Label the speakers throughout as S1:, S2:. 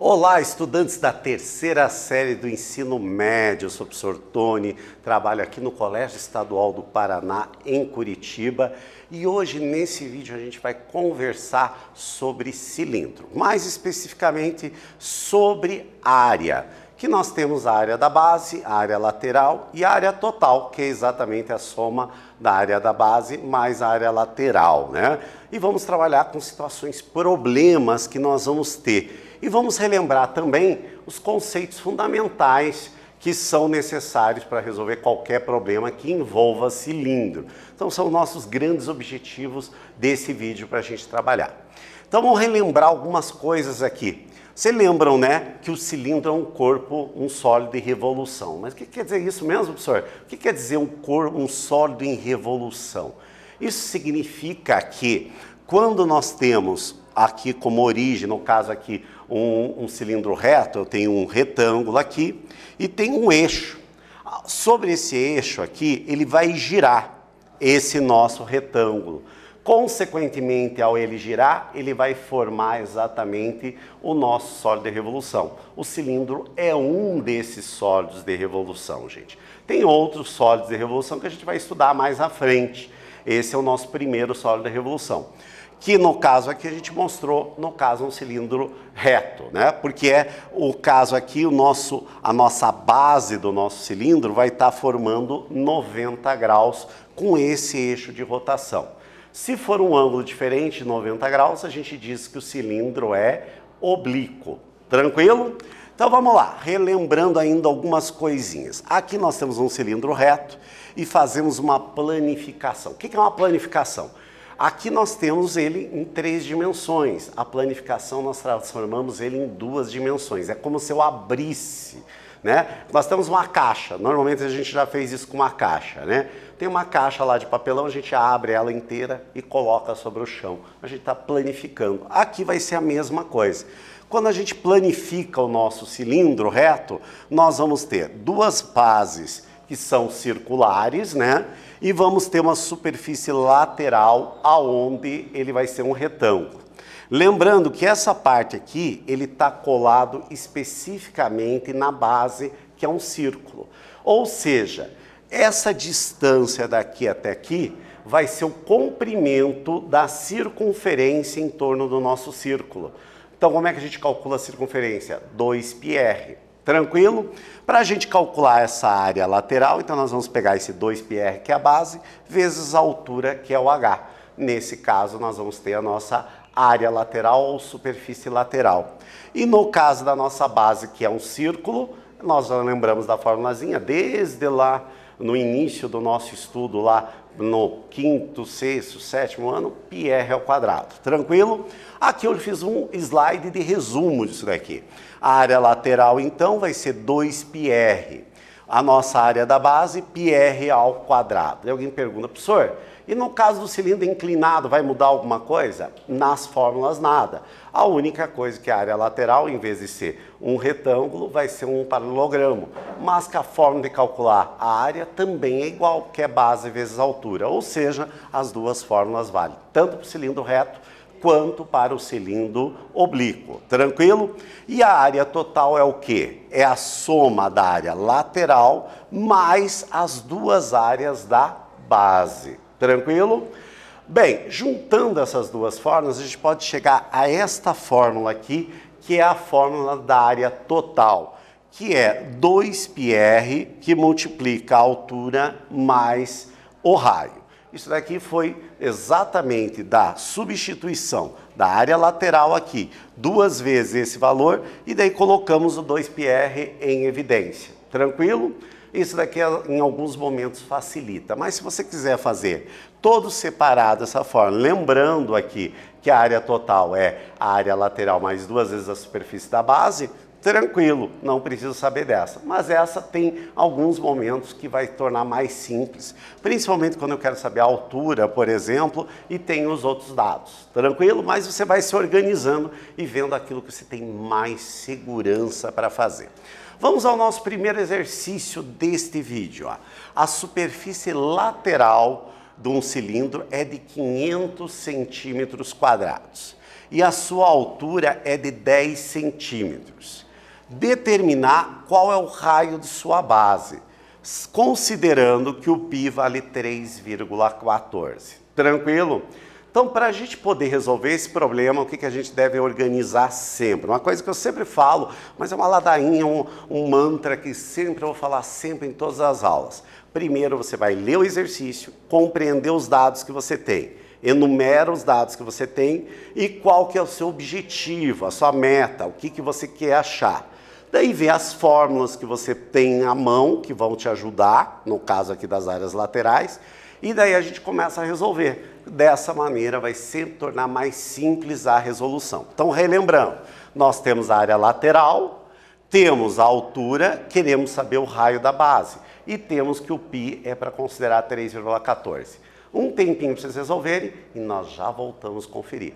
S1: Olá, estudantes da terceira série do ensino médio. Eu sou o professor Tony, trabalho aqui no Colégio Estadual do Paraná, em Curitiba. E hoje, nesse vídeo, a gente vai conversar sobre cilindro, mais especificamente sobre área, que nós temos a área da base, a área lateral e a área total, que é exatamente a soma da área da base mais a área lateral, né? E vamos trabalhar com situações, problemas que nós vamos ter. E vamos relembrar também os conceitos fundamentais que são necessários para resolver qualquer problema que envolva cilindro. Então são nossos grandes objetivos desse vídeo para a gente trabalhar. Então vamos relembrar algumas coisas aqui. Vocês lembram, né, que o cilindro é um corpo, um sólido em revolução. Mas o que quer dizer isso mesmo, professor? O que quer dizer um sólido em revolução? Isso significa que quando nós temos aqui como origem, no caso aqui, um cilindro reto, eu tenho um retângulo aqui e tem um eixo. Sobre esse eixo aqui, ele vai girar esse nosso retângulo. Consequentemente, ao ele girar, ele vai formar exatamente o nosso sólido de revolução. O cilindro é um desses sólidos de revolução, gente. Tem outros sólidos de revolução que a gente vai estudar mais à frente. Esse é o nosso primeiro sólido de revolução, que no caso aqui a gente mostrou, no caso, um cilindro reto, né? Porque é o caso aqui, a nossa base do nosso cilindro vai estar formando 90 graus com esse eixo de rotação. Se for um ângulo diferente de 90 graus, a gente diz que o cilindro é oblíquo. Tranquilo? Então vamos lá, relembrando ainda algumas coisinhas. Aqui nós temos um cilindro reto e fazemos uma planificação. O que é uma planificação? Aqui nós temos ele em 3 dimensões. A planificação nós transformamos ele em 2 dimensões. É como se eu abrisse, né? Nós temos uma caixa. Normalmente a gente já fez isso com uma caixa, né? Tem uma caixa lá de papelão, a gente abre ela inteira e coloca sobre o chão. A gente está planificando. Aqui vai ser a mesma coisa. Quando a gente planifica o nosso cilindro reto, nós vamos ter 2 bases que são circulares, né? E vamos ter uma superfície lateral aonde ele vai ser um retângulo. Lembrando que essa parte aqui, ele está colado especificamente na base, que é um círculo. Ou seja, essa distância daqui até aqui vai ser o comprimento da circunferência em torno do nosso círculo. Então, como é que a gente calcula a circunferência? 2πr. Tranquilo? Para a gente calcular essa área lateral, então nós vamos pegar esse 2πr, que é a base, vezes a altura, que é o h. Nesse caso, nós vamos ter a nossa área lateral ou superfície lateral. E no caso da nossa base, que é um círculo, nós já lembramos da formulazinha, desde lá no início do nosso estudo, lá no 5º, 6º, 7º ano, πr ao quadrado. Tranquilo? Aqui eu fiz um slide de resumo disso daqui. A área lateral, então, vai ser 2πr. A nossa área da base, πr ao quadrado. E alguém pergunta, professor, e no caso do cilindro inclinado, vai mudar alguma coisa? Nas fórmulas, nada. A única coisa que a área lateral, em vez de ser um retângulo, vai ser um paralelogramo. Mas que a forma de calcular a área também é igual, que é base vezes altura. Ou seja, as duas fórmulas valem, tanto para o cilindro reto, quanto para o cilindro oblíquo. Tranquilo? E a área total é o quê? É a soma da área lateral mais as duas áreas da base. Tranquilo? Bem, juntando essas duas fórmulas, a gente pode chegar a esta fórmula aqui, que é a fórmula da área total, que é 2πr, que multiplica a altura mais o raio. Isso daqui foi exatamente da substituição da área lateral aqui, 2 vezes esse valor, e daí colocamos o 2πr em evidência. Tranquilo? Isso daqui em alguns momentos facilita, mas se você quiser fazer todo separado essa forma, lembrando aqui que a área total é a área lateral mais 2 vezes a superfície da base, tranquilo, não preciso saber dessa. Mas essa tem alguns momentos que vai tornar mais simples, principalmente quando eu quero saber a altura, por exemplo, e tem os outros dados. Tranquilo? Mas você vai se organizando e vendo aquilo que você tem mais segurança para fazer. Vamos ao nosso primeiro exercício deste vídeo. Ó. A superfície lateral de um cilindro é de 500 centímetros quadrados. e a sua altura é de 10 centímetros. Determinar qual é o raio de sua base, considerando que o π vale 3,14. Tranquilo? Então, para a gente poder resolver esse problema, o que a gente deve organizar sempre? Uma coisa que eu sempre falo, mas é uma ladainha, um mantra que sempre eu vou falar sempre em todas as aulas. Primeiro, você vai ler o exercício, compreender os dados que você tem, enumera os dados que você tem e qual que é o seu objetivo, a sua meta, o que você quer achar. Daí vê as fórmulas que você tem à mão, que vão te ajudar, no caso aqui das áreas laterais, e daí a gente começa a resolver. Dessa maneira vai sempre tornar mais simples a resolução. Então, relembrando, nós temos a área lateral, temos a altura, queremos saber o raio da base, e temos que o π é para considerar 3,14. Um tempinho para vocês resolverem e nós já voltamos a conferir.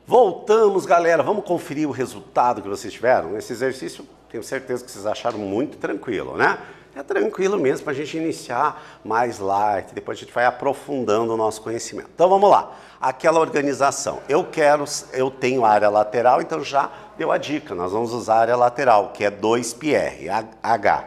S1: Voltamos, galera. Vamos conferir o resultado que vocês tiveram. Esse exercício, tenho certeza que vocês acharam muito tranquilo, né? É tranquilo mesmo para a gente iniciar mais light, depois a gente vai aprofundando o nosso conhecimento. Então vamos lá. Aquela organização. Eu tenho área lateral, então já deu a dica. Nós vamos usar a área lateral, que é 2πr,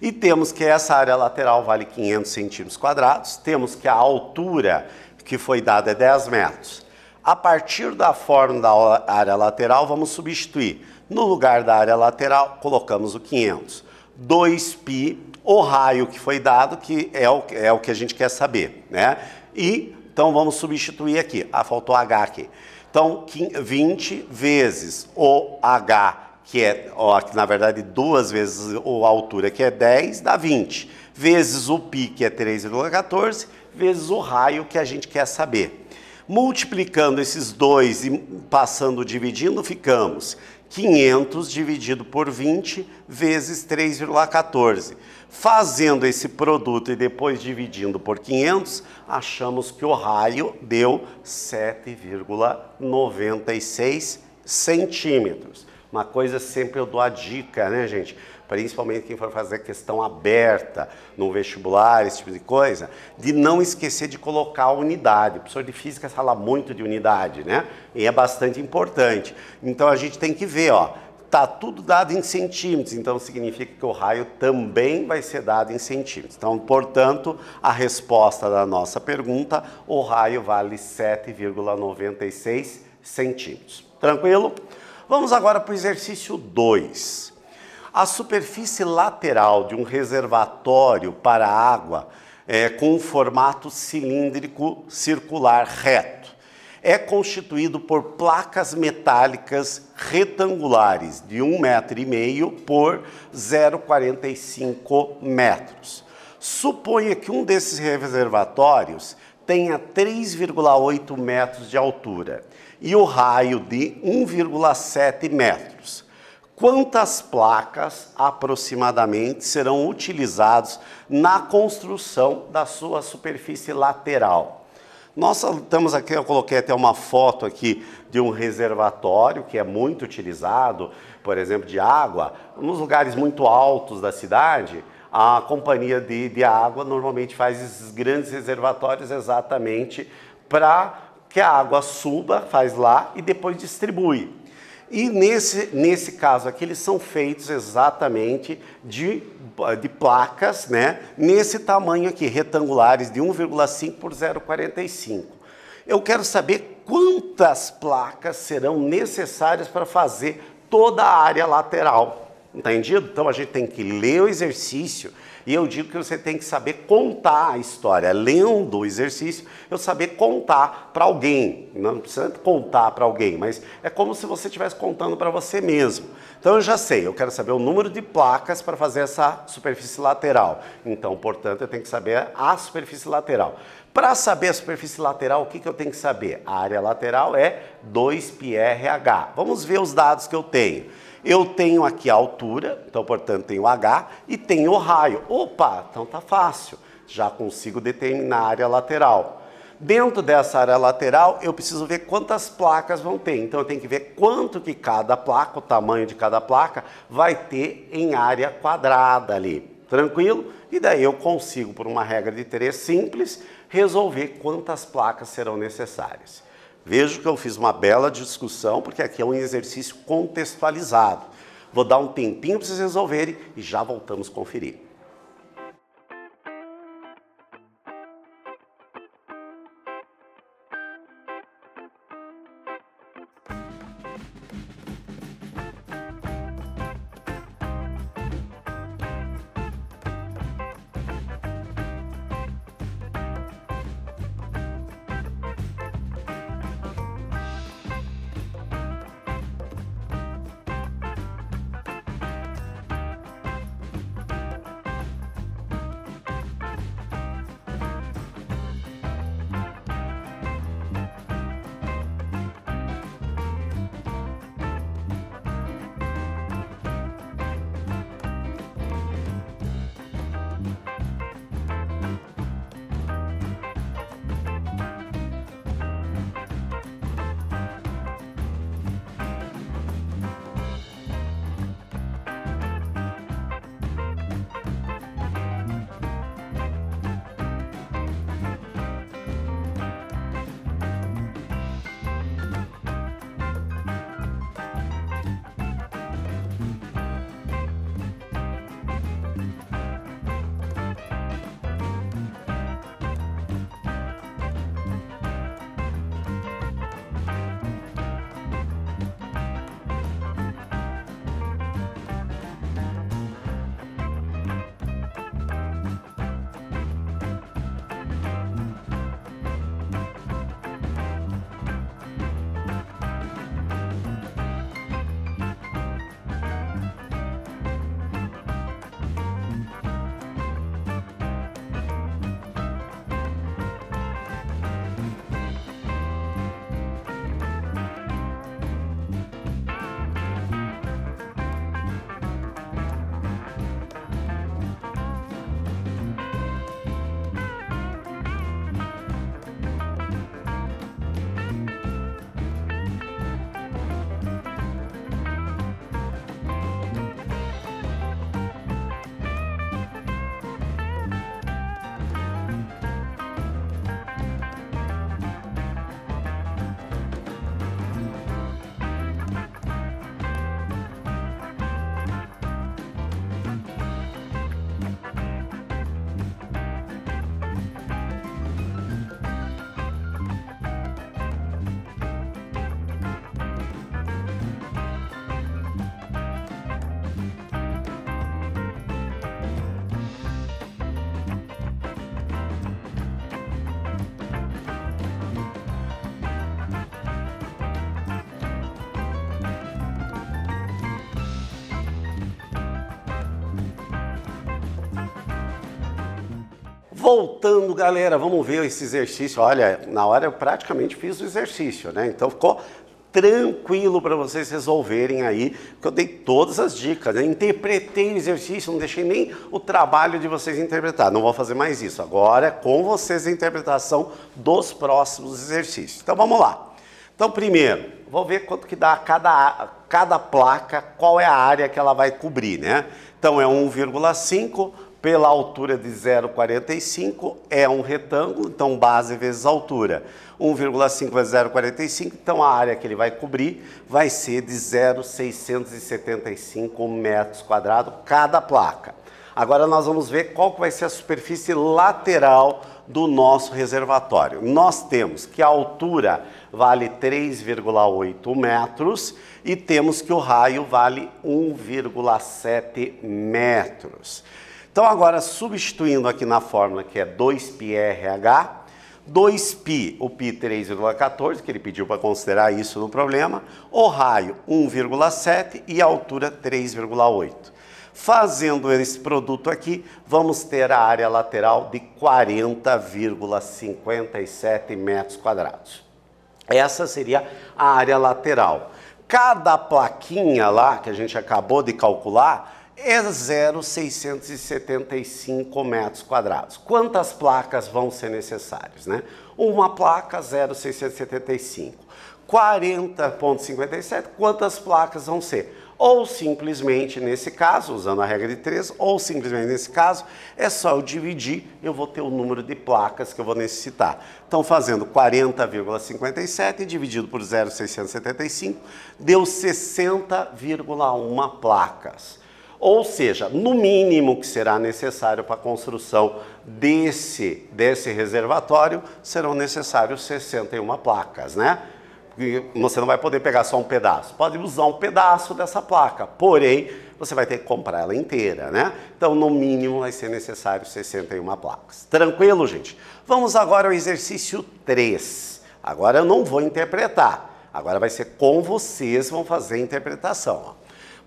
S1: E temos que essa área lateral vale 500 centímetros quadrados. Temos que a altura que foi dada é 10 metros. A partir da fórmula da área lateral, vamos substituir. No lugar da área lateral, colocamos o 500. 2π, o raio que foi dado, que é o que a gente quer saber, né? E, então, vamos substituir aqui. Faltou H aqui. Então, 20 vezes o H, que é, na verdade, 2 vezes a altura, que é 10, dá 20. Vezes o π, que é 3,14, vezes o raio que a gente quer saber. Multiplicando esses dois e passando dividindo, ficamos 500 dividido por 20 vezes 3,14. Fazendo esse produto e depois dividindo por 500, achamos que o raio deu 7,96 centímetros. Uma coisa sempre eu dou a dica, né, gente? Principalmente quem for fazer questão aberta no vestibular, esse tipo de coisa, de não esquecer de colocar a unidade. O professor de física fala muito de unidade, né? E é bastante importante. Então a gente tem que ver, ó, tá tudo dado em centímetros, então significa que o raio também vai ser dado em centímetros. Então, portanto, a resposta da nossa pergunta, o raio vale 7,96 centímetros. Tranquilo? Vamos agora para o exercício 2. A superfície lateral de um reservatório para água com um formato cilíndrico circular reto é constituído por placas metálicas retangulares de 1,5 m por 0,45 metros. Suponha que um desses reservatórios tenha 3,8 metros de altura e o raio de 1,7 metros. Quantas placas aproximadamente serão utilizadas na construção da sua superfície lateral? Nós estamos aqui, eu coloquei até uma foto aqui de um reservatório que é muito utilizado, por exemplo, de água. Nos lugares muito altos da cidade, a companhia de água normalmente faz esses grandes reservatórios exatamente para que a água suba, faz lá e depois distribui. E nesse caso aqui, eles são feitos exatamente de placas, né? Nesse tamanho aqui, retangulares de 1,5 por 0,45. Eu quero saber quantas placas serão necessárias para fazer toda a área lateral. Entendido? Então a gente tem que ler o exercício e eu digo que você tem que saber contar a história. Lendo o exercício, eu saber contar para alguém. Não precisa contar para alguém, mas é como se você estivesse contando para você mesmo. Então eu já sei, eu quero saber o número de placas para fazer essa superfície lateral. Então, portanto, eu tenho que saber a superfície lateral. Para saber a superfície lateral, o que eu tenho que saber? A área lateral é 2πrh. Vamos ver os dados que eu tenho. Eu tenho aqui a altura, então, portanto, tenho H e tenho o raio. Opa, então tá fácil. Já consigo determinar a área lateral. Dentro dessa área lateral, eu preciso ver quantas placas vão ter. Então, eu tenho que ver quanto que cada placa, o tamanho de cada placa, vai ter em área quadrada ali. Tranquilo? E daí eu consigo, por uma regra de 3 simples, resolver quantas placas serão necessárias. Vejo que eu fiz uma bela discussão, porque aqui é um exercício contextualizado. Vou dar um tempinho para vocês resolverem e já voltamos a conferir. Voltando, galera, vamos ver esse exercício. Olha, na hora eu praticamente fiz o exercício, né? Então ficou tranquilo para vocês resolverem aí, porque eu dei todas as dicas, né? Interpretei o exercício, não deixei nem o trabalho de vocês interpretar. Não vou fazer mais isso. Agora é com vocês a interpretação dos próximos exercícios. Então vamos lá. Então primeiro, vou ver quanto que dá cada placa, qual é a área que ela vai cobrir, né? Então é 1,5 pela altura de 0,45, é um retângulo, então base vezes altura. 1,5 vezes 0,45, então a área que ele vai cobrir vai ser de 0,675 metros quadrados cada placa. Agora nós vamos ver qual que vai ser a superfície lateral do nosso reservatório. Nós temos que a altura vale 3,8 metros e temos que o raio vale 1,7 metros. Então agora substituindo aqui na fórmula que é 2πRH, 2π, o π 3,14, que ele pediu para considerar isso no problema, o raio 1,7 e a altura 3,8. Fazendo esse produto aqui, vamos ter a área lateral de 40,57 metros quadrados. Essa seria a área lateral. Cada plaquinha lá que a gente acabou de calcular é 0,675 metros quadrados. Quantas placas vão ser necessárias, né? Uma placa, 0,675. 40,57, quantas placas vão ser? Ou simplesmente, nesse caso, usando a regra de 3, ou simplesmente nesse caso, é só eu dividir, eu vou ter o número de placas que eu vou necessitar. Então, fazendo 40,57 dividido por 0,675, deu 60,1 placas. Ou seja, no mínimo que será necessário para a construção desse reservatório, serão necessários 61 placas, né? Você não vai poder pegar só um pedaço, pode usar um pedaço dessa placa, porém, você vai ter que comprar ela inteira, né? Então, no mínimo, vai ser necessário 61 placas. Tranquilo, gente? Vamos agora ao exercício 3. Agora eu não vou interpretar, agora vai ser com vocês, vão fazer a interpretação, ó.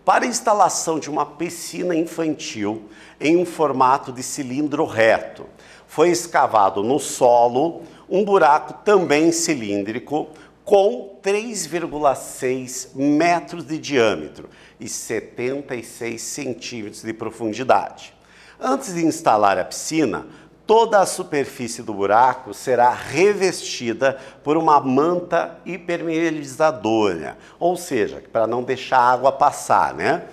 S1: Para a instalação de uma piscina infantil em um formato de cilindro reto, foi escavado no solo um buraco também cilíndrico com 3,6 metros de diâmetro e 76 centímetros de profundidade. Antes de instalar a piscina, toda a superfície do buraco será revestida por uma manta impermeabilizadora, ou seja, para não deixar a água passar, né?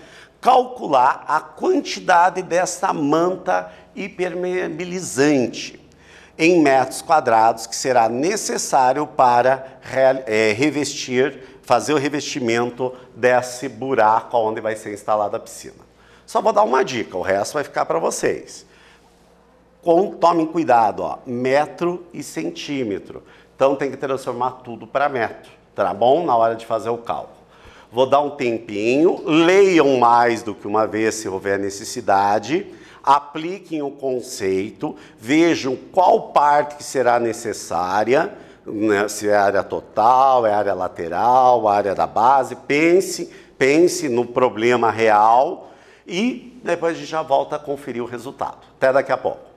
S1: Calcular a quantidade dessa manta impermeabilizante em metros quadrados que será necessário para fazer o revestimento desse buraco onde vai ser instalada a piscina. Só vou dar uma dica, o resto vai ficar para vocês. Tomem cuidado, ó, metro e centímetro. Então tem que transformar tudo para metro, tá bom? Na hora de fazer o cálculo. Vou dar um tempinho, leiam mais do que uma vez se houver necessidade, apliquem o conceito, vejam qual parte que será necessária, né, se é a área total, é a área lateral, a área da base, pense no problema real e depois a gente já volta a conferir o resultado. Até daqui a pouco.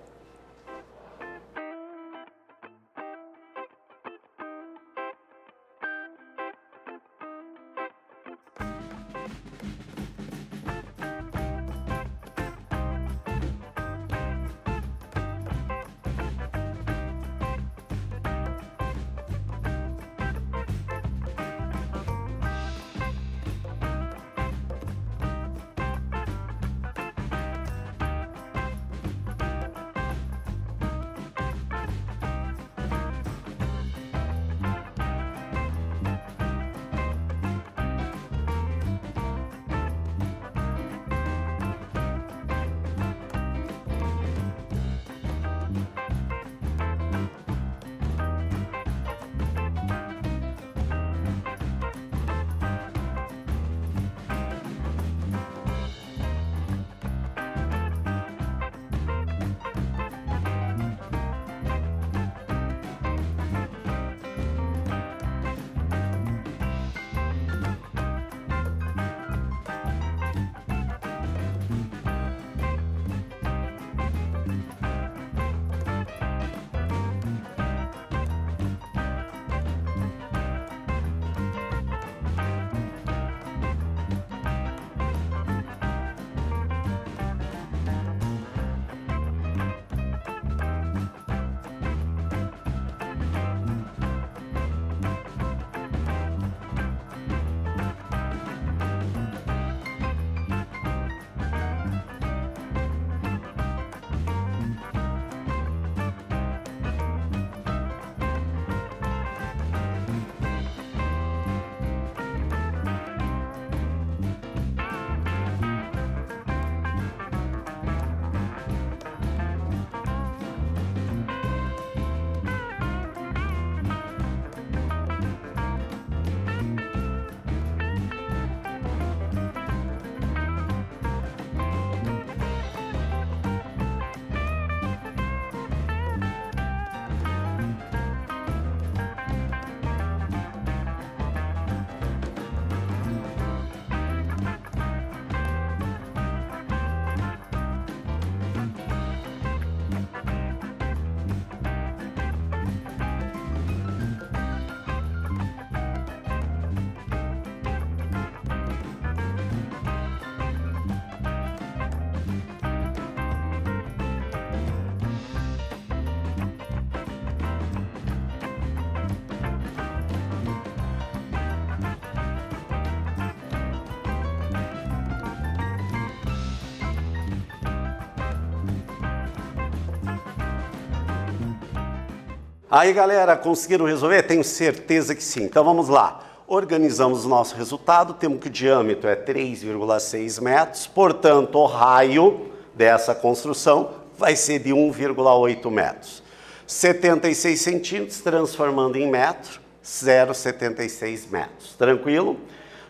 S1: Aí, galera, conseguiram resolver? Tenho certeza que sim. Então, vamos lá. Organizamos o nosso resultado, temos que o diâmetro é 3,6 metros, portanto, o raio dessa construção vai ser de 1,8 metros. 76 centímetros, transformando em metro, 0,76 metros. Tranquilo?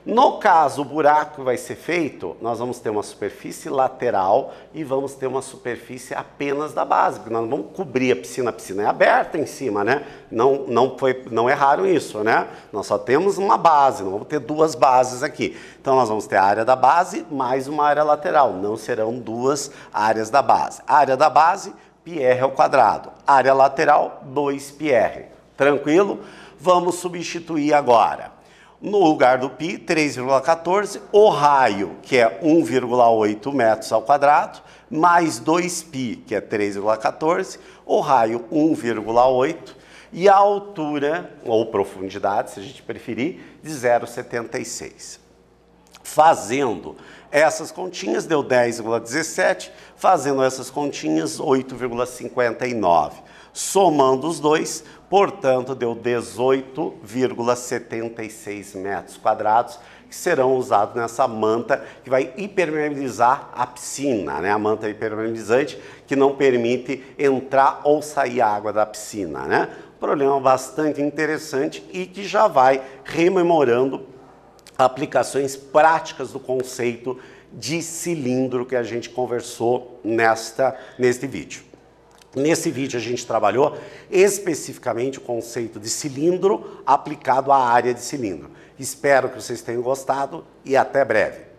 S1: No caso, o buraco que vai ser feito, nós vamos ter uma superfície lateral e vamos ter uma superfície apenas da base, porque nós não vamos cobrir a piscina é aberta em cima, né? Não erraram isso, né? Nós só temos uma base, não vamos ter duas bases aqui. Então, nós vamos ter a área da base mais uma área lateral, não serão duas áreas da base. A área da base, πr ao quadrado. Área lateral, 2πr. Tranquilo? Vamos substituir agora. No lugar do π, 3,14, o raio, que é 1,8 metros ao quadrado, mais 2π, que é 3,14, o raio 1,8, e a altura, ou profundidade, se a gente preferir, de 0,76. Fazendo essas continhas, deu 10,17, fazendo essas continhas, 8,59. Somando os dois, portanto, deu 18,76 metros quadrados, que serão usados nessa manta que vai impermeabilizar a piscina, né? A manta impermeabilizante que não permite entrar ou sair a água da piscina, né? Problema bastante interessante e que já vai rememorando aplicações práticas do conceito de cilindro que a gente conversou neste vídeo. Nesse vídeo a gente trabalhou especificamente o conceito de cilindro aplicado à área de cilindro. Espero que vocês tenham gostado e até breve.